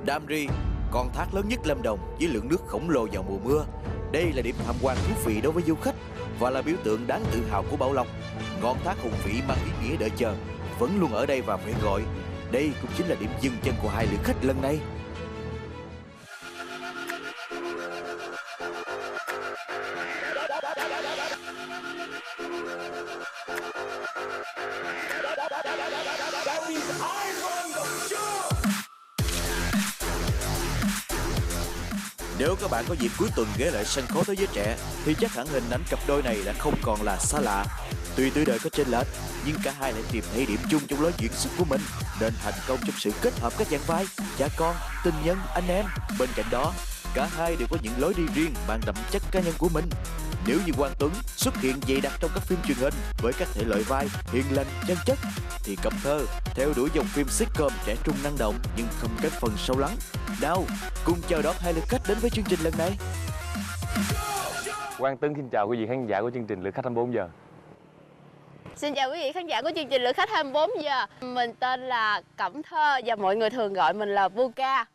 Đam Ri, con thác lớn nhất Lâm Đồng với lượng nước khổng lồ vào mùa mưa. Đây là điểm tham quan thú vị đối với du khách và là biểu tượng đáng tự hào của Bảo Long. Ngọn thác hùng vĩ mang ý nghĩa đợi chờ vẫn luôn ở đây và phải gọi. Đây cũng chính là điểm dừng chân của hai lữ khách lần này. Nếu các bạn có dịp cuối tuần ghé lại sân khấu Thế giới trẻ thì chắc hẳn hình ảnh cặp đôi này đã không còn là xa lạ. Tuy tuổi đời có chênh lệch nhưng cả hai lại tìm thấy điểm chung trong lối diễn xuất của mình nên thành công trong sự kết hợp các dàn vai cha con, tình nhân, anh em. Bên cạnh đó, cả hai đều có những lối đi riêng mang đậm chất cá nhân của mình. Nếu như Quang Tuấn xuất hiện dày đặc trong các phim truyền hình với các thể loại vai hiền lành, chân chất, thì Cẩm Thơ theo đuổi dòng phim sitcom trẻ trung năng động nhưng không kém phần sâu lắng. Nào, cùng chào đón hai lượt khách đến với chương trình lần này. Quang Tuấn xin chào quý vị khán giả của chương trình Lượt Khách 24 giờ. Xin chào quý vị khán giả của chương trình Lượt Khách 24 giờ. Mình tên là Cẩm Thơ và mọi người thường gọi mình là Vuka.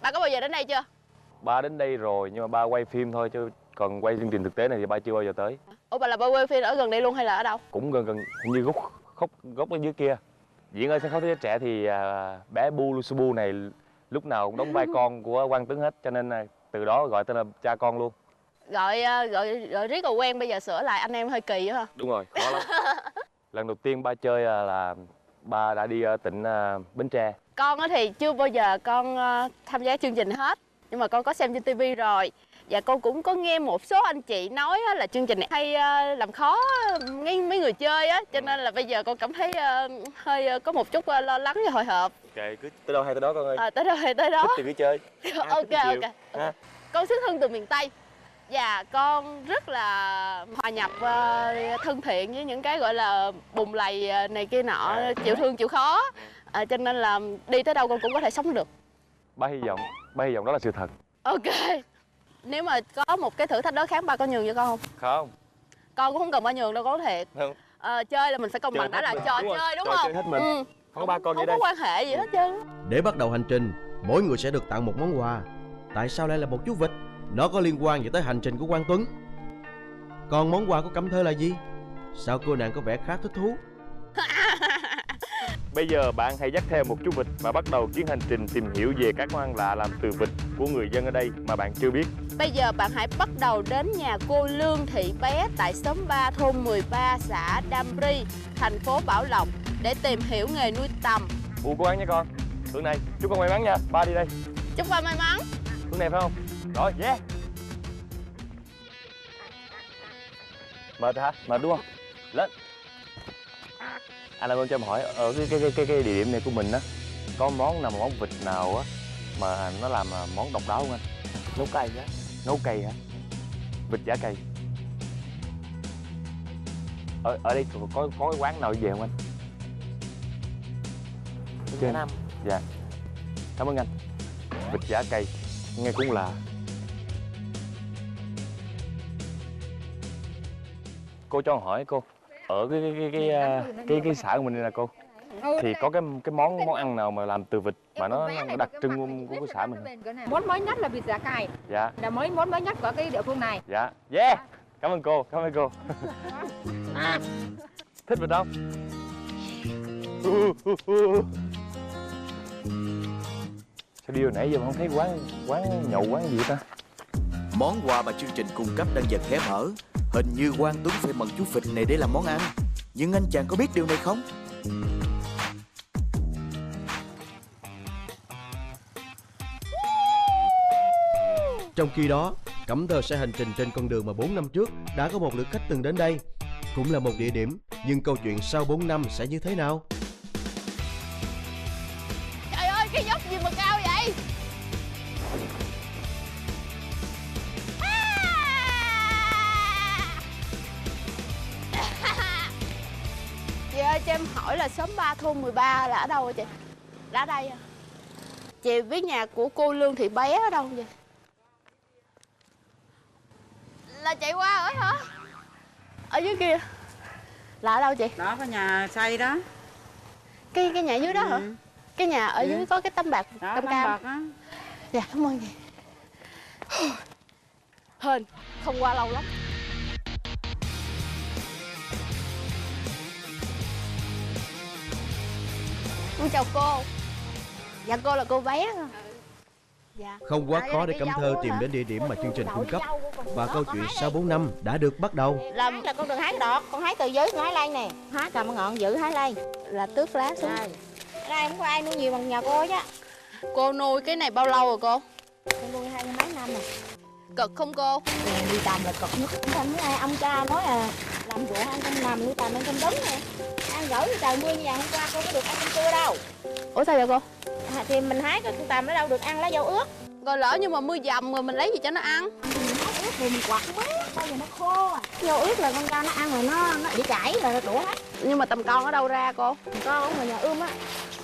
Ba có bao giờ đến đây chưa? Ba đến đây rồi nhưng mà ba quay phim thôi chứ còn quay chương trình thực tế này thì ba chưa bao giờ tới. Ủa bà là ba quay phim ở gần đây luôn hay là ở đâu? Cũng gần hình như gốc ở dưới kia. Diễn ở sân khấu Thế Giới Trẻ thì bé Bu Lusubu này lúc nào cũng đóng vai con của Quang Tuấn hết, cho nên từ đó gọi tên là cha con luôn. Gọi riết rồi quen, bây giờ sửa lại anh em hơi kỳ á hả? Đúng rồi, khó lắm. Lần đầu tiên ba chơi là ba đã đi tỉnh Bến Tre. Con thì chưa bao giờ con tham gia chương trình hết, nhưng mà con có xem trên tivi rồi. Và con cũng có nghe một số anh chị nói là chương trình này hay làm khó mấy người chơi á, cho nên là bây giờ con cảm thấy hơi có một chút lo lắng và hồi hộp. Ok, cứ tới đâu hay tới đó con ơi. Tới đâu hay tới đó. Thích thì cứ chơi. Ok. Con xuất thân từ miền Tây và con rất là hòa nhập thân thiện với những cái gọi là bùng lầy này kia nọ, chịu thương chịu khó, cho nên là đi tới đâu con cũng có thể sống được. Ba hy vọng đó là sự thật. Ok. Nếu mà có một cái thử thách đối kháng, ba có nhường cho con không? Không. Con cũng không cần ba nhường đâu, con thiệt. Không. Chơi là mình phải công bằng, đã là trò chơi đúng không? Chơi hết mình. Không có ba con vậy đây. Không có quan hệ gì hết trơn. Để bắt đầu hành trình, mỗi người sẽ được tặng một món quà. Tại sao lại là một chú vịt? Nó có liên quan gì tới hành trình của Quang Tuấn? Còn món quà của Cẩm Thơ là gì? Sao cô nàng có vẻ khá thích thú? Bây giờ bạn hãy dắt theo một chú vịt và bắt đầu chuyến hành trình tìm hiểu về các món ăn lạ làm từ vịt của người dân ở đây mà bạn chưa biết. Bây giờ bạn hãy bắt đầu đến nhà cô Lương Thị Bé tại xóm 3 thôn 13 xã Đam Ri, thành phố Bảo Lộc để tìm hiểu nghề nuôi tầm. Cố gắng nha con. Tuần này chúc con may mắn nha. Ba đi đây. Chúc ba may mắn. Tuần này phải không? Rồi, yeah. Mệt hả? Mệt đúng không? Lên. Anh làm ơn cho em hỏi ở cái địa điểm này của mình á, có món nào, món vịt nào á mà nó làm món độc đáo không anh? Nấu cay á. Nấu cay hả? Vịt chả cay. Ở đây có cái quán nào về không anh? Trên Nam. Dạ. Cảm ơn anh. Vịt chả cay nghe cũng lạ. Cô cho hỏi cô, ở cái xã của mình đây nè cô, thì có cái món ăn nào mà làm từ vịt mà nó đặc trưng của cái xã mình? Món mới nhất là vịt giả cày. Dạ. Là món mới nhất của cái địa phương này. Dạ. Yeah. Cảm ơn cô. Thích vịt không? Sao đi hồi nãy giờ mà không thấy quán nhậu quán gì ta? Món quà mà chương trình cung cấp đang dần hé mở. Hình như Quang Tuấn phải mần chú vịt này để làm món ăn. Nhưng anh chàng có biết điều này không? Trong khi đó, Cẩm Thơ sẽ hành trình trên con đường mà 4 năm trước đã có một lượt khách từng đến đây. Cũng là một địa điểm, nhưng câu chuyện sau 4 năm sẽ như thế nào? Trời ơi, cái dốc gì mà cao vậy? Chị ơi, cho em hỏi là xóm 3 thôn 13 là ở đâu hả chị? Là ở đây à? Chị biết nhà của cô Lương Thị Bé ở đâu vậy? Là chạy qua ở hả? Ở dưới kia. Là ở đâu chị? Đó, có nhà xây đó. Cái nhà dưới đó hả? Cái nhà ở dưới có cái tấm bạc Đó, cam tấm cam. bạc á. Dạ cảm ơn chị. Hên không qua lâu lắm. Con chào cô. Dạ cô là cô bé hả? Dạ. Không quá khó để Cẩm Thơ tìm đến địa điểm mà chương trình cung cấp, và câu chuyện 645 đã được bắt đầu. Làm là con đường hái đọt, con hái từ dưới con hái lên nè. Hái cầm ngọn giữ hái lên. Là tước lá xuống. Đây. Ở đây không có ai nuôi nhiều bằng nhà cô chứ. Cô nuôi cái này bao lâu rồi cô? Con nuôi 20 mấy năm rồi. Cực không cô? Đi tầm là cực nhất. Không thấy ông cha nói là làm ruộng ăn không nằm, nuôi tầm ăn không đúng nè. Ăn gửi trời mưa như vậy hôm qua cô có được ăn cơm trưa đâu. Ủa sao vậy cô? Thì mình hái cái con tầm nó đâu được ăn lá dâu ướt. Rồi lỡ nhưng mà mưa dầm rồi mình lấy gì cho nó ăn? Mình hái ướt thì mình quạt quá, bao giờ nó khô à. Dâu ướt là con dao nó ăn rồi nó bị chảy là nó đũa hết. Nhưng mà tầm con ở đâu ra cô? Con ở ngoài nhà á,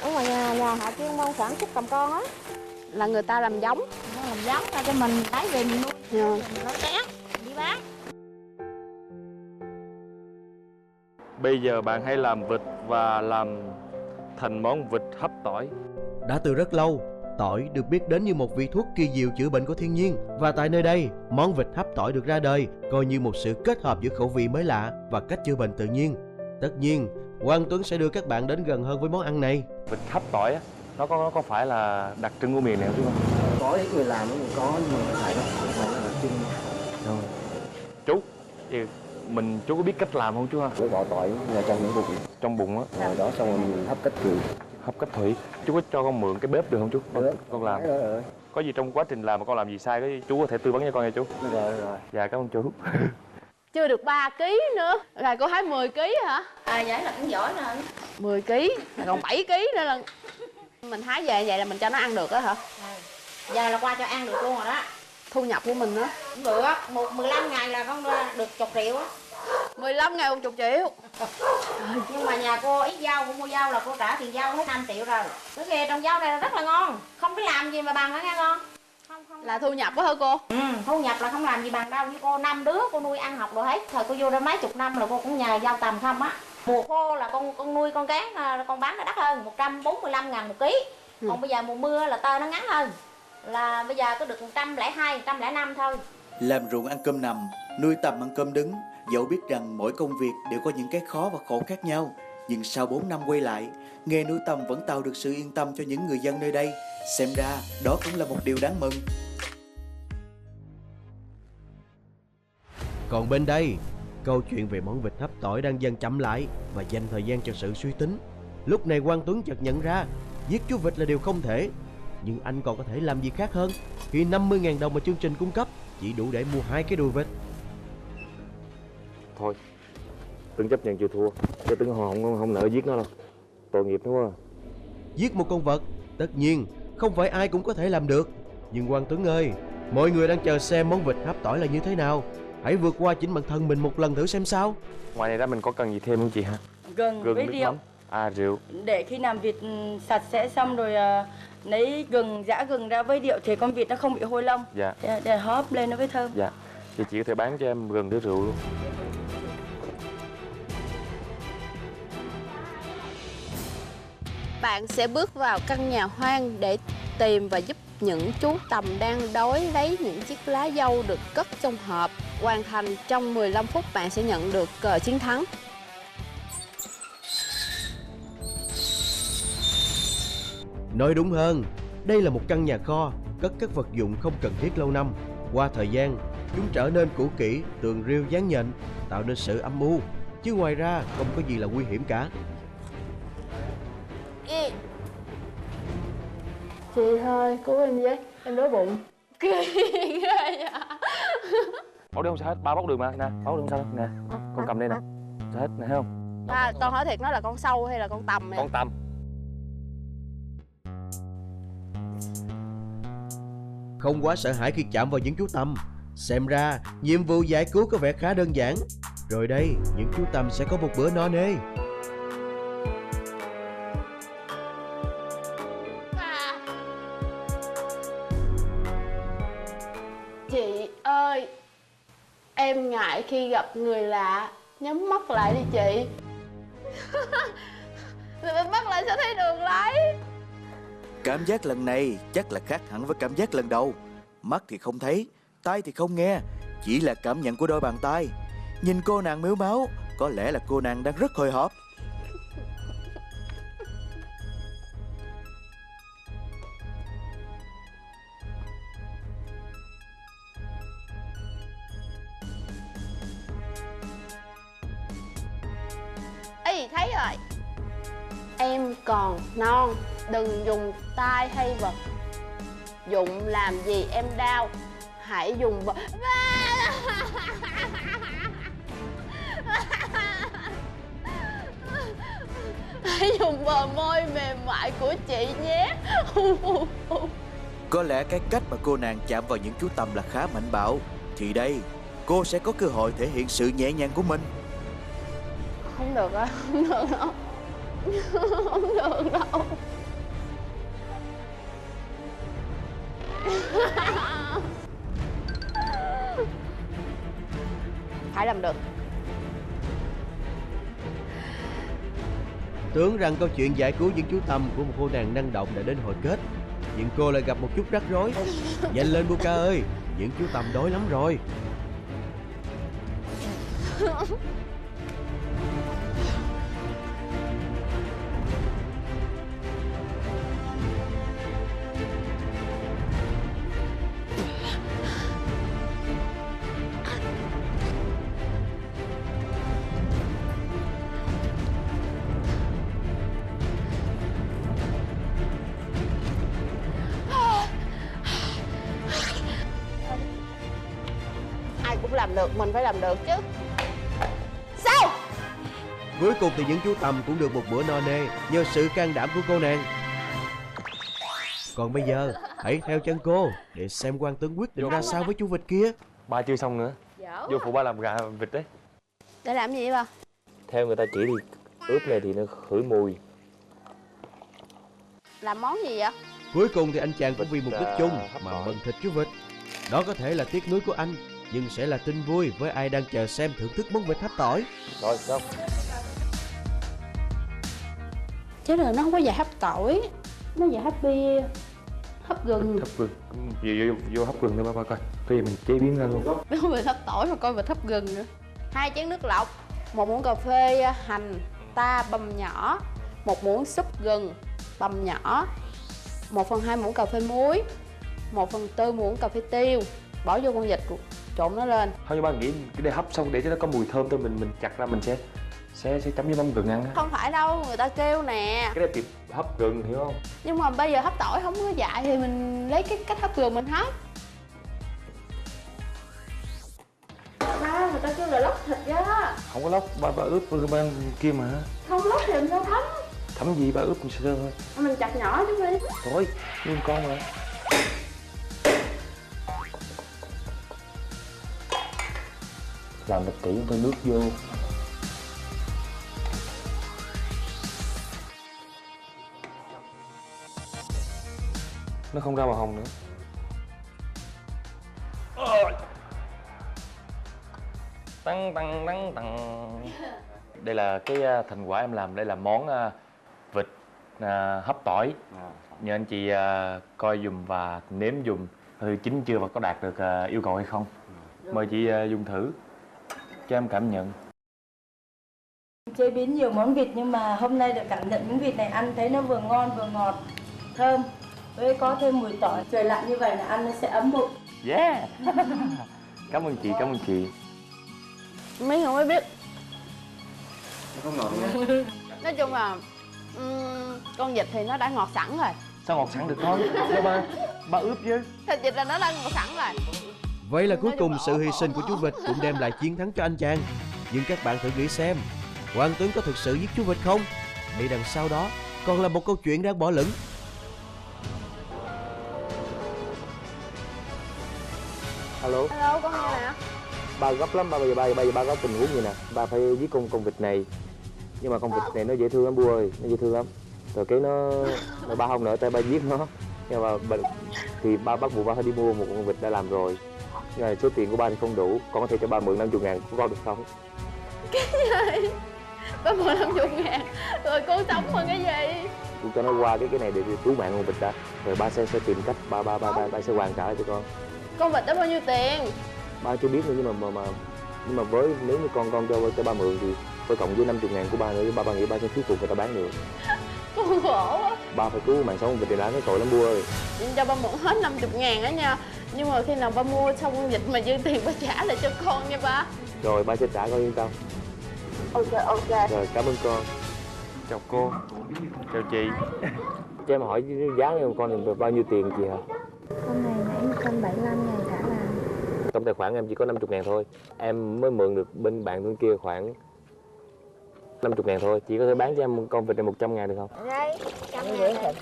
ở ngoài nhà họ chuyên môn sản xuất cầm con á. Là người ta làm giống. Nó làm giống ra cho mình lấy về mình nuôi. Dạ. Mình nói chén đi bán. Bây giờ bạn hãy làm vịt và làm thành món vịt hấp tỏi. Đã từ rất lâu, tỏi được biết đến như một vị thuốc kỳ diệu chữa bệnh của thiên nhiên, và tại nơi đây, món vịt hấp tỏi được ra đời coi như một sự kết hợp giữa khẩu vị mới lạ và cách chữa bệnh tự nhiên. Tất nhiên, Quang Tuấn sẽ đưa các bạn đến gần hơn với món ăn này. Vịt hấp tỏi á, nó có phải là đặc trưng của miền này không chú? Có ít người làm cũng có, nhưng mà phải là đặc trưng. Chú, chú có biết cách làm không chú ha? Với bỏ tỏi là trong những bụng. Trong bụng á. Rồi đó xong rồi mình hấp cách thủy. Hấp cách thủy. Chú có cho con mượn cái bếp được không chú? Con làm. Rồi. Có gì trong quá trình làm mà con làm gì sai cái chú có thể tư vấn cho con nha chú. Rồi. Dạ cảm ơn chú. Chưa được 3 kg nữa. Rồi cô hái 10 kg hả? Vậy là cũng giỏi rồi. 10 kg, còn 7 kg nữa là mình hái về vậy là mình cho nó ăn được đó hả? Giờ là qua cho ăn được luôn rồi đó. Thu nhập của mình nữa. Cũng được, 15 ngày là con được 10 triệu á. 15 ngày 10 triệu. Nhưng mà nhà cô ít rau, cô mua rau là cô trả tiền rau hết 5 triệu rồi. Cái nghề trồng rau này là rất là ngon. Không biết làm gì mà bằng nó nghe ngon. Không. Là thu nhập đó hả cô? Thu nhập là không làm gì bằng đâu. Với cô 5 đứa cô nuôi ăn học đồ hết. Thời cô vô đó mấy chục năm là cô cũng nhờ rau tầm không á. Mùa khô là con nuôi con cán, con bán nó đắt hơn 145.000 một ký. Còn bây giờ mùa mưa là tơ nó ngắn hơn. Là bây giờ có được 102, 105 thôi. Làm ruộng ăn cơm nằm, nuôi tầm ăn cơm đứng, dẫu biết rằng mỗi công việc đều có những cái khó và khổ khác nhau, nhưng sau 4 năm quay lại, nghề nuôi tầm vẫn tạo được sự yên tâm cho những người dân nơi đây. Xem ra đó cũng là một điều đáng mừng. Còn bên đây, câu chuyện về món vịt hấp tỏi đang dần chậm lại và dành thời gian cho sự suy tính. Lúc này Quang Tuấn chợt nhận ra giết chú vịt là điều không thể, nhưng anh còn có thể làm gì khác hơn khi 50.000 đồng mà chương trình cung cấp chỉ đủ để mua 2 cái đùi vịt. Thôi, Tuấn chấp nhận chịu thua, chứ Tuấn không nỡ giết nó đâu, tội nghiệp đúng không? Giết một con vật, tất nhiên không phải ai cũng có thể làm được. Nhưng Quang Tuấn ơi, mọi người đang chờ xem món vịt hấp tỏi là như thế nào. Hãy vượt qua chính bản thân mình một lần thử xem sao. Ngoài này ra mình có cần gì thêm không chị ha? Gừng với nước rượu. mắm. À rượu. Để khi làm vịt sạch sẽ xong rồi lấy gừng, giã gừng ra với rượu thì con vịt nó không bị hôi lông. Dạ. Để hóp lên nó mới thơm. Dạ. Thì chị có thể bán cho em gừng với rượu luôn. Bạn sẽ bước vào căn nhà hoang để tìm và giúp những chú tầm đang đói lấy những chiếc lá dâu được cất trong hộp. Hoàn thành trong 15 phút bạn sẽ nhận được cờ chiến thắng. Nói đúng hơn, đây là một căn nhà kho cất các vật dụng không cần thiết lâu năm. Qua thời gian, chúng trở nên cũ kỹ, tường rêu dán nhện, tạo nên sự âm u. Chứ ngoài ra không có gì là nguy hiểm cả. Chị thôi, cứu em với, em đói bụng. Ghê vậy. Bóc đi không sao hết, ba bóc được mà, nè, bóc được không sao đâu, nè. Con cầm đây nè, sao hết, nè thấy không? À, con hỏi thiệt nó là con sâu hay là con tầm nè? Con tầm. Không quá sợ hãi khi chạm vào những chú tầm. Xem ra, nhiệm vụ giải cứu có vẻ khá đơn giản. Rồi đây, những chú tầm sẽ có một bữa no nê. Chị ơi, em ngại khi gặp người lạ. Nhắm mắt lại đi chị. Mắt lại sao thấy đường lấy. Cảm giác lần này chắc là khác hẳn với cảm giác lần đầu. Mắt thì không thấy, tai thì không nghe, chỉ là cảm nhận của đôi bàn tay. Nhìn cô nàng mếu máu, có lẽ là cô nàng đang rất hồi hộp. Ê, thấy rồi. Em còn non, đừng dùng tay hay vật dụng làm gì em đau. Hãy dùng vật. Hãy dùng bờ môi mềm mại của chị nhé. Có lẽ cái cách mà cô nàng chạm vào những chú tằm là khá mạnh bạo. Thì đây, cô sẽ có cơ hội thể hiện sự nhẹ nhàng của mình. Không được á, không được đâu. Không được đâu. Phải làm được. Tưởng rằng câu chuyện giải cứu những chú tằm của một cô nàng năng động đã đến hồi kết, nhưng cô lại gặp một chút rắc rối. Nhanh lên Buka ơi, những chú tằm đói lắm rồi. Ai cũng làm được, mình phải làm được chứ. Sao? Cuối cùng thì những chú tằm cũng được một bữa no nê nhờ sự can đảm của cô nàng. Còn bây giờ, hãy theo chân cô để xem Quang Tuấn quyết định ra sao với chú vịt kia. Ba chưa xong nữa. Vô phụ ba làm gà vịt đấy. Để làm gì ba? Theo người ta chỉ thì ướp này thì nó khử mùi. Làm món gì vậy? Cuối cùng thì anh chàng cũng vì mục đích chung hấp mà tỏi. bận thịt chú vịt. Đó có thể là tiếc nuối của anh, nhưng sẽ là tin vui với ai đang chờ xem thưởng thức món vịt hấp tỏi. Rồi xong. Chứ là nó không có dạy hấp tỏi, nó dạy hấp bia, hấp gừng. Hấp gừng. Vô hấp gừng thôi ba coi. Bây giờ mình chế biến ra luôn. Đúng vịt hấp tỏi mà coi vịt hấp gừng nữa. 2 chén nước lọc, 1 muỗng cà phê hành ta băm nhỏ, 1 muỗng súp gừng băm nhỏ, 1/2 muỗng cà phê muối, 1/4 muỗng cà phê tiêu. Bỏ vô con vịt trộn nó lên. Thôi nhưng ba nghĩ cái để hấp xong để cho nó có mùi thơm thôi mình chặt ra mình sẽ chấm với mắm gừng ăn á. Không phải đâu, người ta kêu nè. Cái này thì hấp gừng hiểu không? Nhưng mà bây giờ hấp tỏi không có dạy thì mình lấy cái cách hấp gừng mình hấp. Ba, người ta kêu là lóc thịt đó. Không có lóc, ba ướp ban kia mà. Không lóc thì làm sao thấm. Thấm gì ba ướp sơ thôi. Mình chặt nhỏ chút đi. Thôi, nguyên con mà. Làm thật kỹ thôi nước vô. Nó không ra màu hồng nữa. Tăng tăng tăng tăng. Đây là cái thành quả em làm. Đây là món vịt hấp tỏi. Nhờ anh chị coi dùm và nếm dùm chín chưa và có đạt được yêu cầu hay không. Mời chị dùng thử cho em cảm nhận. Chế biến nhiều món vịt nhưng mà hôm nay được cảm nhận miếng vịt này ăn thấy nó vừa ngon vừa ngọt, thơm. Với có thêm mùi tỏi, trời lạnh như vậy là ăn nó sẽ ấm bụng. Yeah. Cảm ơn chị, cảm ơn chị. Mấy người mới biết. Không ngọt nữa. Nói chung là con vịt thì nó đã ngọt sẵn rồi. Sao ngọt sẵn được thôi? Cho ba ướp chứ. Thịt vịt là nó đã ngọt sẵn rồi. Vậy là cuối cùng sự hy sinh của chú vịt cũng đem lại chiến thắng cho anh chàng. Nhưng các bạn thử nghĩ xem, Quang Tuấn có thực sự giết chú vịt không? Hay đằng sau đó còn là một câu chuyện đang bỏ lửng? Alo, Hello, con nghe nè. ba gấp lắm, bây giờ ba có tình huống gì nè. Ba phải giết con vịt này. Nhưng mà con vịt này nó dễ thương lắm Bu ơi, nó dễ thương lắm. Rồi cái nó ba không nỡ tay ba giết nó. Nhưng mà thì ba bắt buộc ba phải đi mua một con vịt đã làm rồi. Nhưng mà số tiền của ba thì không đủ, con có thể cho ba mượn 50.000 của con được không? Cái gì? ba mua 50.000 rồi cô sống bằng cái gì? Tôi cho nó qua cái này để cứu mạng con vịt đã, rồi ba sẽ tìm cách ba sẽ hoàn trả lại cho con. Con vịt đó bao nhiêu tiền? Ba chưa biết nữa, nhưng mà với nếu như con cho ba mượn thì với cộng với 50.000 của ba nữa, ba nghĩ ba sẽ thuyết phục người ta bán được. Con khổ quá. Ba phải cứu mạng sống con vịt thì đã cái tội lắm Bu ơi. Cho ba mượn hết 50.000 đó nha. Nhưng mà khi nào ba mua xong con vịt mà dư tiền ba trả lại cho con nha ba. Rồi ba sẽ trả, con yên tâm. Ok. Rồi cảm ơn con. Chào cô. Chào chị. Cho em hỏi giá của con thì bao nhiêu tiền chị hả? Con này nãy 175.000 cả là. Trong tài khoản em chỉ có 50.000 thôi. Em mới mượn được bên bạn bên kia khoảng 50.000 thôi. Chị có thể bán cho em con vịt này 100.000 được không? Đây, 100.000.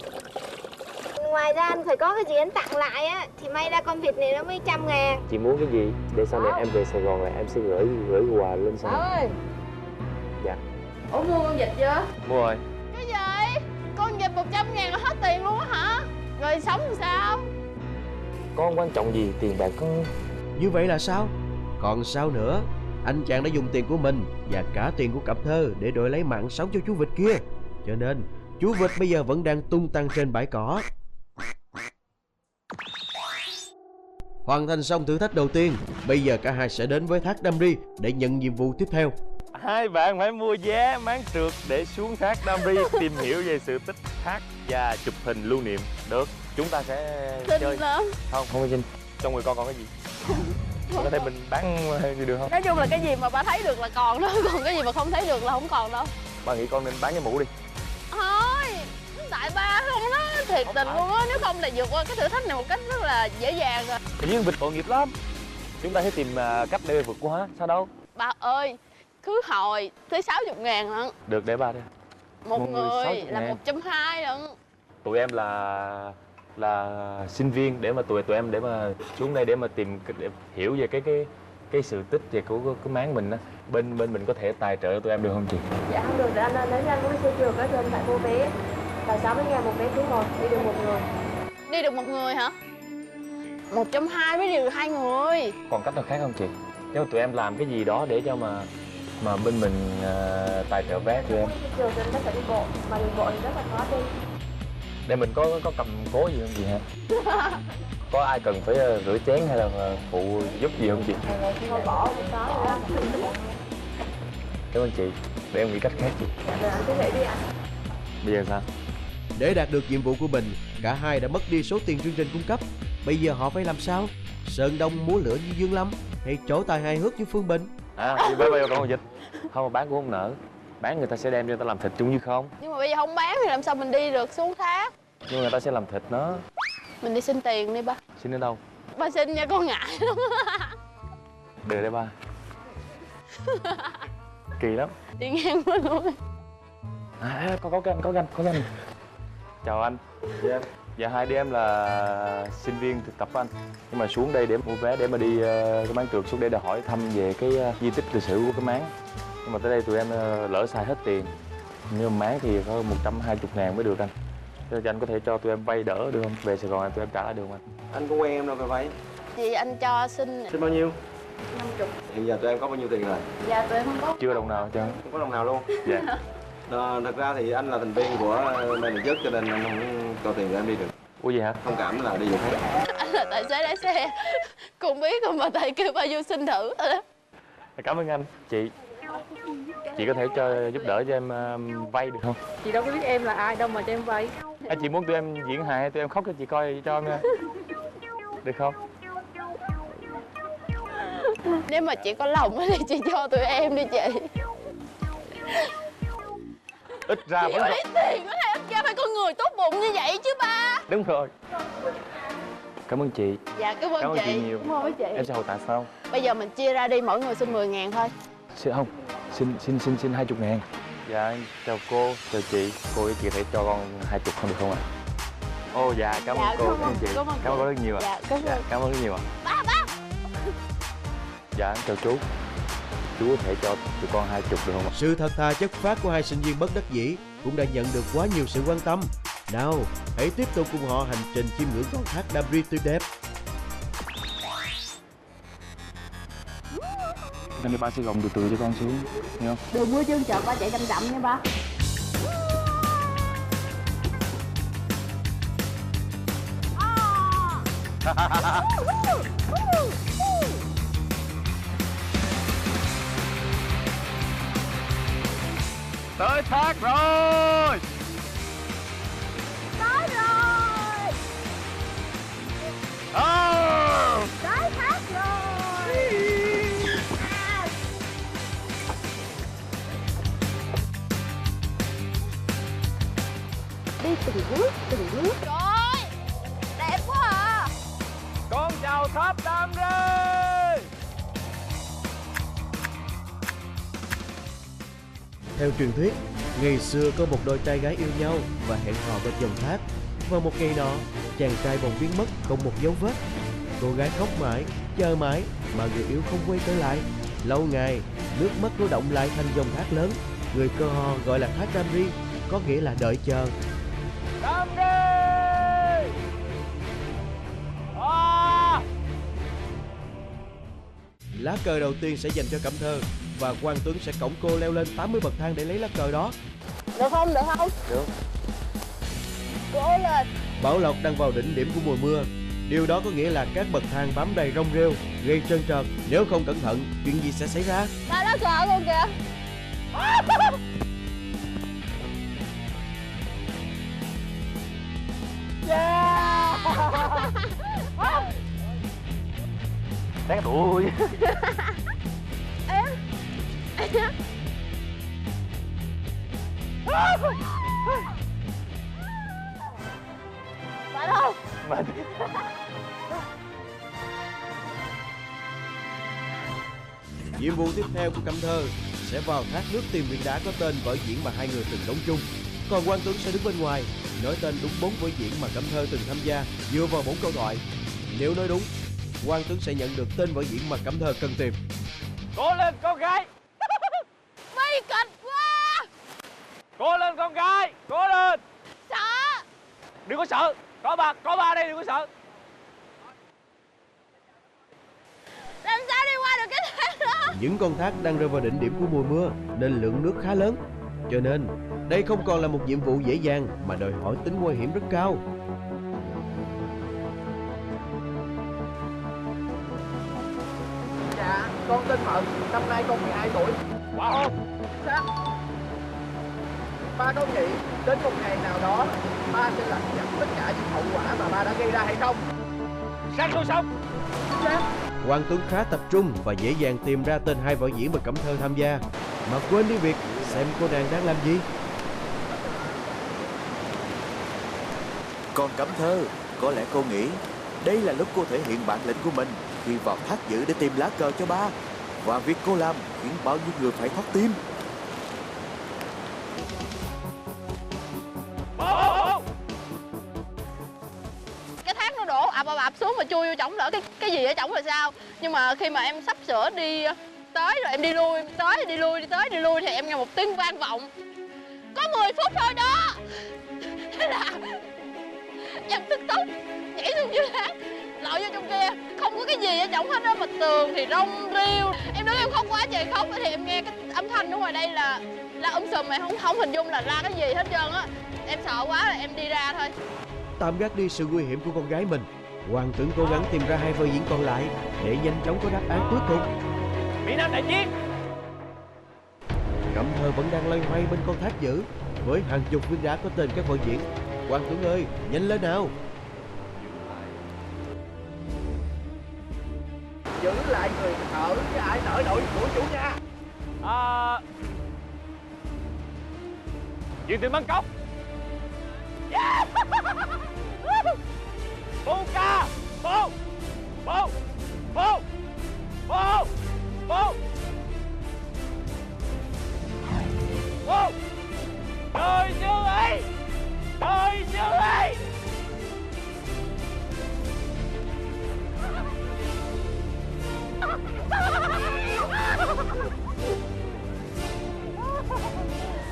Ngoài ra anh phải có cái gì anh tặng lại á, thì may ra con vịt này nó mới 100.000. Chị muốn cái gì? Để sau này em về Sài Gòn là em sẽ gửi quà lên Sài Gòn. ơi. Dạ. Ủa mua con vịt chưa? Mua rồi. Cái gì? Con vịt 100.000 là hết tiền luôn á hả? Rồi sống làm sao? Có quan trọng gì tiền bạc có. Như vậy là sao? Còn sao nữa? Anh chàng đã dùng tiền của mình và cả tiền của cặp thơ để đổi lấy mạng sống cho chú vịt kia. Cho nên chú vịt bây giờ vẫn đang tung tăng trên bãi cỏ. Hoàn thành xong thử thách đầu tiên, bây giờ cả hai sẽ đến với thác Đam Ri để nhận nhiệm vụ tiếp theo. Hai bạn phải mua vé máng trượt để xuống thác Đam Ri tìm hiểu về sự tích thác và chụp hình lưu niệm. Được, chúng ta sẽ Xinh chơi. lắm. Không có xin. Trong người con còn cái gì? Có thể mình bán gì được không? Nói chung là cái gì mà ba thấy được là còn đó. Còn cái gì mà không thấy được là không còn đâu. Ba nghĩ con nên bán cái mũ đi. Thôi, tại ba không đó. Thiệt tình luôn á. Nếu không là vượt qua cái thử thách này một cách rất là dễ dàng rồi. Nhưng vịt tội nghiệp lắm. Chúng ta sẽ tìm cách để vượt qua. Sao đâu? Ba ơi, cứ hồi tới 60.000 lận. Được, để ba đi. Một Một người người 60.000. là 120 lận. Tụi em là sinh viên để mà tụi em để mà xuống đây để mà để hiểu về cái sự tích về của cái máng mình á. Bên mình có thể tài trợ tụi em được không chị? Dạ không được, anh nếu như anh muốn xe trường á thì anh phải mua vé. Là 60.000 một vé khứ hồi, đi được một người. Đi được một người hả? 120 mới đi được 2 người. Còn cách nào khác không chị? Nếu tụi em làm cái gì đó để cho mà bên mình tài trợ vé tụi em. Xe trường thì anh phải đi bộ, mà đi bộ thì rất là khó đi. Để mình có cầm cố gì không chị hả? Có ai cần phải rửa chén hay là phụ giúp gì không chị? Ngày khi bỏ cũng có rồi đó. Cảm ơn chị. Để em nghĩ cách khác chị. Dạ, anh cứ nghĩ đi anh. Bây giờ sao? Để đạt được nhiệm vụ của mình, cả hai đã mất đi số tiền chương trình cung cấp. Bây giờ họ phải làm sao? Sơn Đông múa lửa như Dương Lâm hay trổ tài hài hước như Phương Bình? Bây giờ con dịch. Không mà bán cũng không nỡ. Bán người ta sẽ đem cho người ta làm thịt chung như không. Nhưng mà bây giờ không bán thì làm sao mình đi được xuống thác? Nhưng người ta sẽ làm thịt nó. Mình đi xin tiền đi ba. Xin ở đâu? Ba xin nha, con ngại lắm. Được đấy ba. Kỳ lắm. Đi ngang qua luôn. Có ganh. Chào anh. Dạ hai đứa em là sinh viên thực tập anh. Nhưng mà xuống đây để mua vé để mà đi cái máng trượt xuống đây để hỏi thăm về cái di tích lịch sử của cái máng. Nhưng mà tới đây tụi em lỡ xài hết tiền. Nhưng mà máng thì có 120.000 mới được anh. Cho anh có thể cho tụi em vay đỡ được không? Về Sài Gòn tụi em trả lại được không anh? Anh có quen em đâu phải vay. Thì anh cho xin Xin bao nhiêu? 50. Hiện giờ tụi em có bao nhiêu tiền rồi? Dạ tụi em không có. Chưa đồng nào chưa? Không có đồng nào luôn. Dạ. Thật ra thì anh là thành viên của ban tổ chức cho nên anh không cho tiền tụi em đi được. Ủa gì hả? Thông cảm là đi được hết. Anh là tài xế lái xe. Con biết không mà thầy kêu ba vô xin thử thôi đó. Cảm ơn anh. Chị có thể giúp đỡ cho em vay được không? Chị đâu có biết em là ai đâu mà cho em vay. Chị muốn tụi em diễn hài, tụi em khóc cho chị coi cho em nha. Được không? Nếu mà chị có lòng thì chị cho tụi em đi chị. Ít ra Chị vẫn có ít tiền có thể ít ra phải có người tốt bụng như vậy chứ ba. đúng rồi. Cảm ơn chị. Dạ cảm ơn chị nhiều. Cảm ơn chị. Em sẽ hồi tạ sau. Bây giờ mình chia ra đi, mỗi người xin 10.000 thôi. Không, xin 20.000. Dạ, chào cô, chào chị. Cô với chị thể cho con 20 không được không ạ? Ô dạ, cảm ơn cô, cảm ơn chị. Cảm ơn cô rất nhiều ạ. Dạ, cảm ơn rất nhiều ạ. Ba. Dạ, chào chú. Chú có thể cho tụi con 20 được không ạ? Sự thật thà chất phác của hai sinh viên bất đắc dĩ cũng đã nhận được quá nhiều sự quan tâm. Nào, hãy tiếp tục cùng họ hành trình chiêm ngưỡng con thác Đam Ri tươi đẹp. Nên đây ba sẽ gồng từ từ cho con xuống, nghe không? Đường mưa chương chợt ba chạy chậm chậm nha ba. Tới thác rồi. Tới rồi. Oh! Tới thác rồi. Đi từng bước từng bước. Trời ơi, đẹp quá à. Con chào tháp Đam Rê. Theo truyền thuyết, ngày xưa có một đôi trai gái yêu nhau và hẹn hò bên dòng thác. Vào một ngày nọ, chàng trai bỗng biến mất không một dấu vết. Cô gái khóc mãi, chờ mãi mà người yêu không quay trở lại. Lâu ngày, nước mắt cô động lại thành dòng thác lớn. Người Cơ Ho gọi là thác Đam Ri, có nghĩa là đợi chờ. Đam Rê. À! Lá cờ đầu tiên sẽ dành cho Cẩm Thơ và Quang Tuấn sẽ cõng cô leo lên 80 bậc thang để lấy lá cờ đó. Được không? Được không? Được. Cố lên. Bảo Lộc đang vào đỉnh điểm của mùa mưa. Điều đó có nghĩa là các bậc thang bám đầy rong rêu, gây trơn trượt. Nếu không cẩn thận, chuyện gì sẽ xảy ra? Ba lá cờ luôn kìa. Té đuôi. Phải không? Mệt. Nhiệm vụ tiếp theo của Cẩm Thơ sẽ vào thác nước tìm viên đá có tên vở diễn mà hai người từng đóng chung. Còn Quang Tuấn sẽ đứng bên ngoài, nói tên đúng 4 vở diễn mà Cẩm Thơ từng tham gia dựa vào 4 câu thoại. Nếu nói đúng, Quang Tuấn sẽ nhận được tên vở diễn mà Cẩm Thơ cần tìm. Cố lên con gái. Bi kịch quá. Cố lên con gái. Cố lên. Sợ. Đừng có sợ. Có ba đây, đừng có sợ. Làm sao đi qua được cái thác đó? Những con thác đang rơi vào đỉnh điểm của mùa mưa nên lượng nước khá lớn. Cho nên, đây không còn là một nhiệm vụ dễ dàng mà đòi hỏi tính nguy hiểm rất cao. Dạ, con tên Mận, năm nay con 12 tuổi. Wow không? Sao? Ba có nghĩ đến một ngày nào đó ba sẽ lãnh nhận tất cả những hậu quả mà ba đã gây ra hay không? Sang tôi sống. Quang Tuấn khá tập trung và dễ dàng tìm ra tên 2 vở diễn mà Cẩm Thơ tham gia, mà quên đi việc xem cô nàng đang làm gì. Còn Cẩm Thơ, có lẽ cô nghĩ đây là lúc cô thể hiện bản lĩnh của mình khi vào thác giữ để tìm lá cờ cho ba. Và việc cô làm khiến bao nhiêu người phải thoát tim. Cái thác nó đổ ập ập ập xuống mà chui vô trỏng, lỡ cái gì ở trỏng là sao? Nhưng mà khi mà em sắp sửa đi tới rồi em đi lui, tới đi lui, đi tới đi lui thì em nghe một tiếng vang vọng. Có 10 phút thôi đó. Thế là em tức tốc nhảy xuống dưới thác, lội vô trong kia, không có cái gì ở trỏng hết đó, mà tường thì rong rêu. Em đứng em khóc quá trời khóc thì em nghe cái âm thanh ở ngoài đây là sùm, mà không hình dung là la cái gì hết trơn á. Em sợ quá rồi em đi ra thôi. Tạm gác đi sự nguy hiểm của con gái mình, Hoàng Tuấn cố gắng tìm ra 2 vở diễn còn lại để nhanh chóng có đáp án cuối cùng. Mỹ Nam đại chiến. Cẩm Thơ vẫn đang loay hoay bên con thác dữ với hàng chục viên đá có tên các vở diễn. Hoàng Tuấn ơi, nhanh lên nào! Giữ lại người thở với ai nở nổi của chủ nhà. Chuyện tìm bắn cốc. Yeah. Bô ca. Bô. Bô. Bô. Bô. Bô. Bô. Trời chưa ấy. Trời chưa ấy.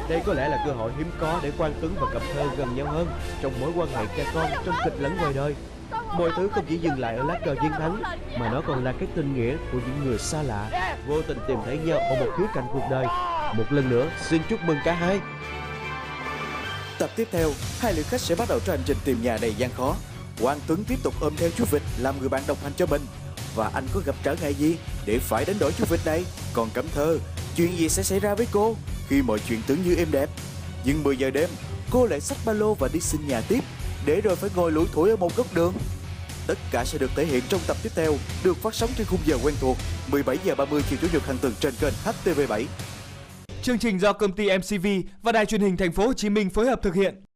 Đây có lẽ là cơ hội hiếm có để Quang Tuấn và Cẩm Thơ gần nhau hơn trong mối quan hệ cha con trong kịch lẫn ngoài đời. Mọi thứ không chỉ dừng lại ở lá cờ chiến thắng, mà nó còn là cái tình nghĩa của những người xa lạ vô tình tìm thấy nhau ở một khía cạnh cuộc đời. Một lần nữa xin chúc mừng cả hai. Tập tiếp theo, hai lữ khách sẽ bắt đầu cho hành trình tìm nhà đầy gian khó. Quang Tuấn tiếp tục ôm theo chú vịt làm người bạn đồng hành cho mình. Và anh có gặp trở ngại gì để phải đánh đổi chú vịt này? Còn Cẩm Thơ, chuyện gì sẽ xảy ra với cô khi mọi chuyện tưởng như êm đẹp? Nhưng 10 giờ đêm, cô lại xách ba lô và đi xin nhà tiếp, để rồi phải ngồi lủi thủi ở một góc đường. Tất cả sẽ được thể hiện trong tập tiếp theo, được phát sóng trên khung giờ quen thuộc 17 giờ 30 chiều Chủ nhật hàng tuần trên kênh HTV7. Chương trình do công ty MCV và Đài truyền hình Thành phố Hồ Chí Minh phối hợp thực hiện.